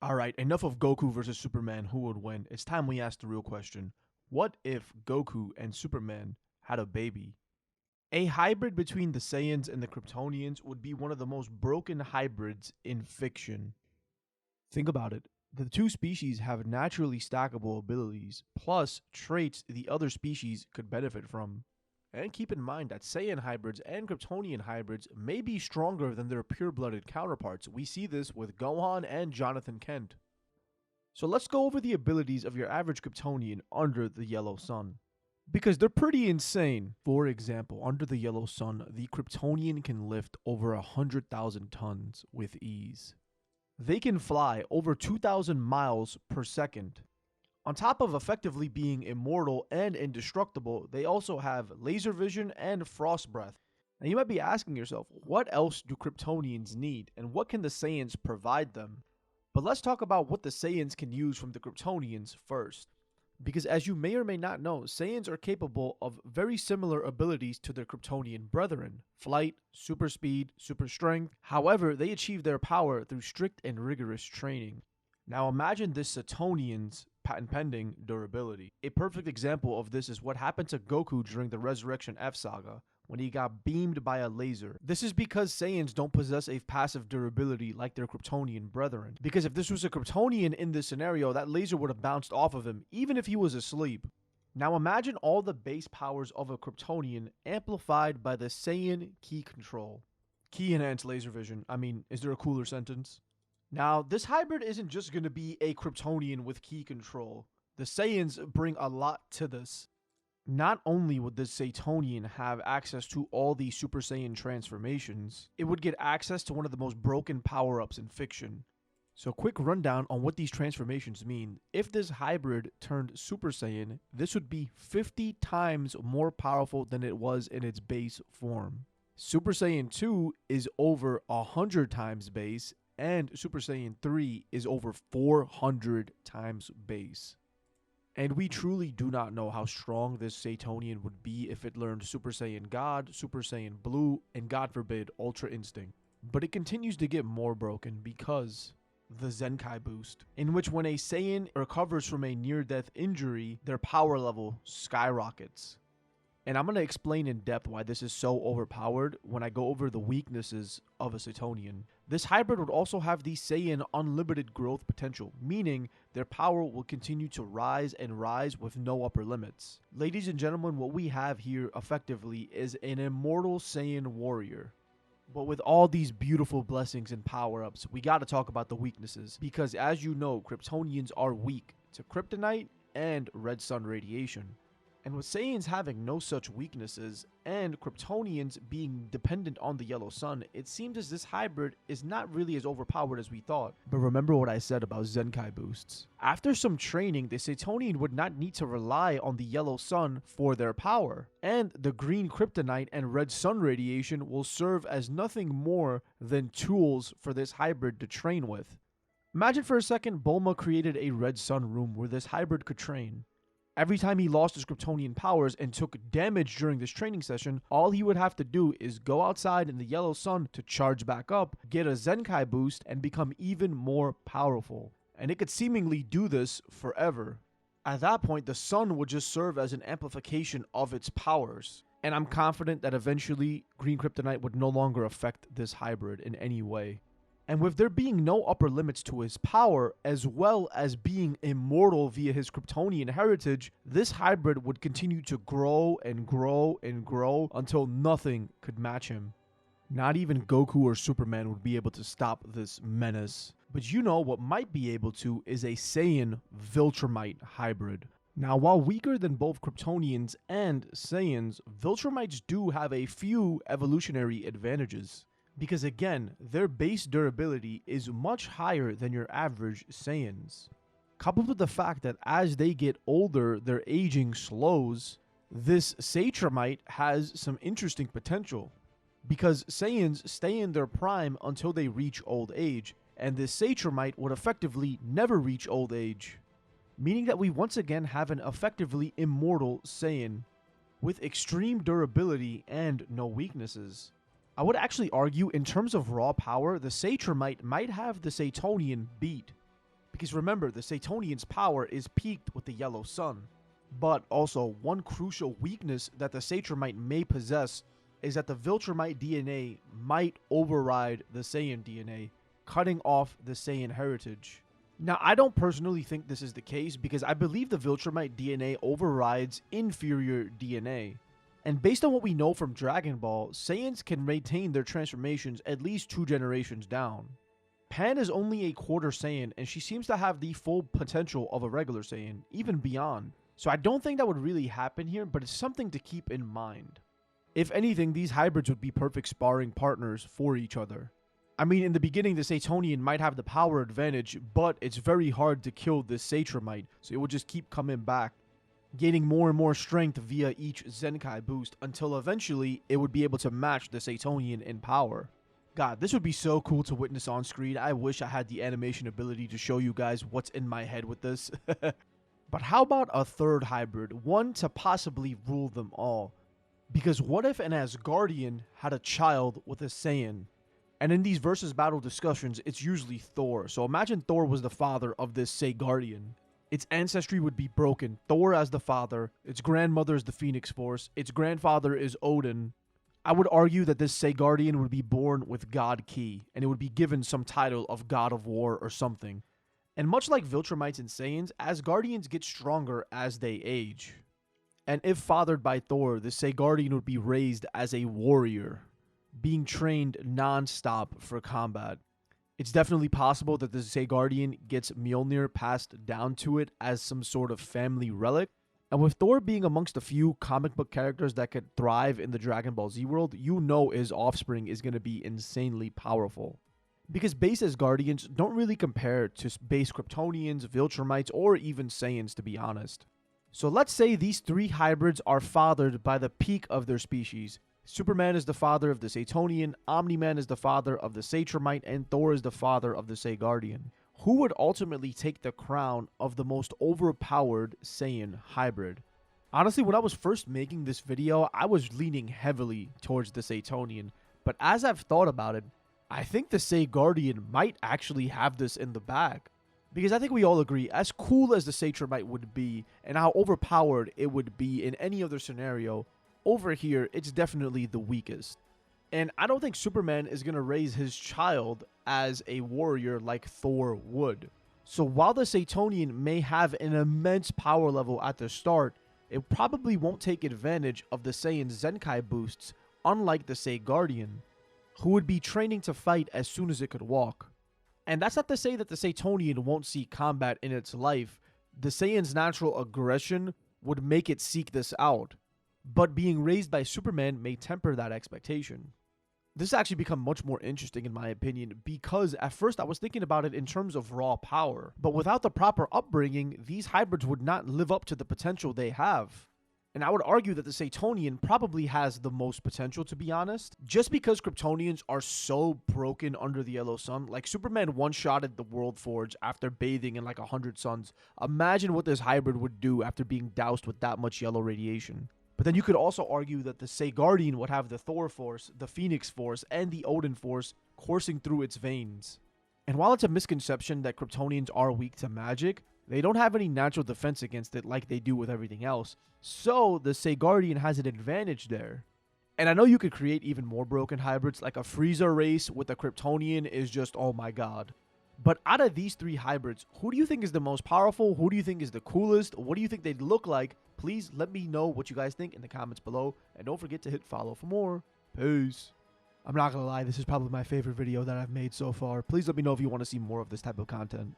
Alright, enough of Goku versus Superman, who would win. It's time we ask the real question. What if Goku and Superman had a baby? A hybrid between the Saiyans and the Kryptonians would be one of the most broken hybrids in fiction. Think about it. The two species have naturally stackable abilities, plus traits the other species could benefit from. And keep in mind that Saiyan hybrids and Kryptonian hybrids may be stronger than their pure-blooded counterparts. We see this with Gohan and Jonathan Kent. So let's go over the abilities of your average Kryptonian under the Yellow Sun, because they're pretty insane. For example, under the Yellow Sun, the Kryptonian can lift over 100,000 tons with ease. They can fly over 2,000 miles per second. On top of effectively being immortal and indestructible, they also have laser vision and frost breath. Now you might be asking yourself, what else do Kryptonians need, and what can the Saiyans provide them? But let's talk about what the Saiyans can use from the Kryptonians first. Because as you may or may not know, Saiyans are capable of very similar abilities to their Kryptonian brethren: flight, super speed, super strength. However, they achieve their power through strict and rigorous training. Now imagine this Saonian's patent pending durability. A perfect example of this is what happened to Goku during the Resurrection F saga, when he got beamed by a laser. This is because Saiyans don't possess a passive durability like their Kryptonian brethren. Because if this was a Kryptonian in this scenario, that laser would have bounced off of him, even if he was asleep. Now imagine all the base powers of a Kryptonian amplified by the Saiyan ki control. Ki enhanced laser vision. I mean, is there a cooler sentence? Now, this hybrid isn't just going to be a Kryptonian with ki control. The Saiyans bring a lot to this. Not only would this Saitonian have access to all the Super Saiyan transformations, it would get access to one of the most broken power-ups in fiction. So quick rundown on what these transformations mean. If this hybrid turned Super Saiyan, this would be 50 times more powerful than it was in its base form. Super Saiyan 2 is over 100 times base, and Super Saiyan 3 is over 400 times base. And we truly do not know how strong this Saitonian would be if it learned Super Saiyan God, Super Saiyan Blue, and God forbid, Ultra Instinct. But it continues to get more broken because the Zenkai boost, in which when a Saiyan recovers from a near-death injury, their power level skyrockets. And I'm going to explain in depth why this is so overpowered when I go over the weaknesses of a Saitonian. This hybrid would also have the Saiyan unlimited growth potential, meaning their power will continue to rise and rise with no upper limits. Ladies and gentlemen, what we have here effectively is an immortal Saiyan warrior. But with all these beautiful blessings and power-ups, we got to talk about the weaknesses, because as you know, Kryptonians are weak to kryptonite and red sun radiation. And with Saiyans having no such weaknesses, and Kryptonians being dependent on the Yellow Sun, it seems as this hybrid is not really as overpowered as we thought. But remember what I said about Zenkai boosts. After some training, the Saitonian would not need to rely on the Yellow Sun for their power. And the green kryptonite and red sun radiation will serve as nothing more than tools for this hybrid to train with. Imagine for a second Bulma created a red sun room where this hybrid could train. Every time he lost his Kryptonian powers and took damage during this training session, all he would have to do is go outside in the Yellow Sun to charge back up, get a Zenkai boost, and become even more powerful. And it could seemingly do this forever. At that point, the sun would just serve as an amplification of its powers. And I'm confident that eventually, green kryptonite would no longer affect this hybrid in any way. And with there being no upper limits to his power, as well as being immortal via his Kryptonian heritage, this hybrid would continue to grow and grow and grow until nothing could match him. Not even Goku or Superman would be able to stop this menace. But you know what might be able to is a Saiyan Viltrumite hybrid. Now, while weaker than both Kryptonians and Saiyans, Viltrumites do have a few evolutionary advantages. Because again, their base durability is much higher than your average Saiyans. Coupled with the fact that as they get older, their aging slows, this Satrumite has some interesting potential. Because Saiyans stay in their prime until they reach old age, and this Satrumite would effectively never reach old age. Meaning that we once again have an effectively immortal Saiyan, with extreme durability and no weaknesses. I would actually argue, in terms of raw power, the Satrumite might have the Saitonian beat. Because remember, the Saitonian's power is peaked with the yellow sun. But also, one crucial weakness that the Viltrumite may possess is that the Viltrumite DNA might override the Saiyan DNA, cutting off the Saiyan heritage. Now, I don't personally think this is the case because I believe the Viltrumite DNA overrides inferior DNA. And based on what we know from Dragon Ball, Saiyans can maintain their transformations at least 2 generations down. Pan is only a quarter Saiyan, and she seems to have the full potential of a regular Saiyan, even beyond. So I don't think that would really happen here, but it's something to keep in mind. If anything, these hybrids would be perfect sparring partners for each other. I mean, in the beginning, the Saitonian might have the power advantage, but it's very hard to kill this Viltrumite, so it will just keep coming back, gaining more and more strength via each Zenkai boost, until eventually it would be able to match the Saitonian in power. God, this would be so cool to witness on screen. I wish I had the animation ability to show you guys what's in my head with this. But how about a third hybrid, one to possibly rule them all? Because what if an Asgardian had a child with a Saiyan? And in these versus battle discussions, it's usually Thor. So imagine Thor was the father of this Asgardian. Its ancestry would be broken. Thor as the father, its grandmother is the Phoenix Force, its grandfather is Odin. I would argue that this Asgardian would be born with God Ki, and it would be given some title of God of War or something. And much like Viltrumites and Saiyans, Asgardians get stronger as they age. And if fathered by Thor, the Asgardian would be raised as a warrior, being trained non-stop for combat. It's definitely possible that the Asgardian gets Mjolnir passed down to it as some sort of family relic. And with Thor being amongst a few comic book characters that could thrive in the Dragon Ball Z world, you know his offspring is going to be insanely powerful. Because base Asgardians don't really compare to base Kryptonians, Viltrumites, or even Saiyans, to be honest. So let's say these 3 hybrids are fathered by the peak of their species. Superman is the father of the Saitonian, Omniman is the father of the Viltrumite, and Thor is the father of the Asgardian. Who would ultimately take the crown of the most overpowered Saiyan hybrid? Honestly, when I was first making this video, I was leaning heavily towards the Saitonian, but as I've thought about it, I think the Asgardian might actually have this in the bag. Because I think we all agree, as cool as the Viltrumite would be, and how overpowered it would be in any other scenario, over here, it's definitely the weakest. And I don't think Superman is going to raise his child as a warrior like Thor would. So while the Saitonian may have an immense power level at the start, it probably won't take advantage of the Saiyan Zenkai boosts, unlike the Asgardian, who would be training to fight as soon as it could walk. And that's not to say that the Saitonian won't see combat in its life. The Saiyan's natural aggression would make it seek this out, but being raised by Superman may temper that expectation. This actually become much more interesting in my opinion, because at first I was thinking about it in terms of raw power, but without the proper upbringing, these hybrids would not live up to the potential they have. And I would argue that the Saitonian probably has the most potential, to be honest. Just because Kryptonians are so broken under the yellow sun, like Superman one-shotted the World Forge after bathing in like 100 suns. Imagine what this hybrid would do after being doused with that much yellow radiation. But then you could also argue that the Asgardian would have the Thor Force, the Phoenix Force, and the Odin Force coursing through its veins. And while it's a misconception that Kryptonians are weak to magic, they don't have any natural defense against it like they do with everything else. So the Asgardian has an advantage there. And I know you could create even more broken hybrids, like a Frieza race with a Kryptonian is just, oh my god. But out of these 3 hybrids, who do you think is the most powerful? Who do you think is the coolest? What do you think they'd look like? Please let me know what you guys think in the comments below. And don't forget to hit follow for more. Peace. I'm not gonna lie, this is probably my favorite video that I've made so far. Please let me know if you want to see more of this type of content.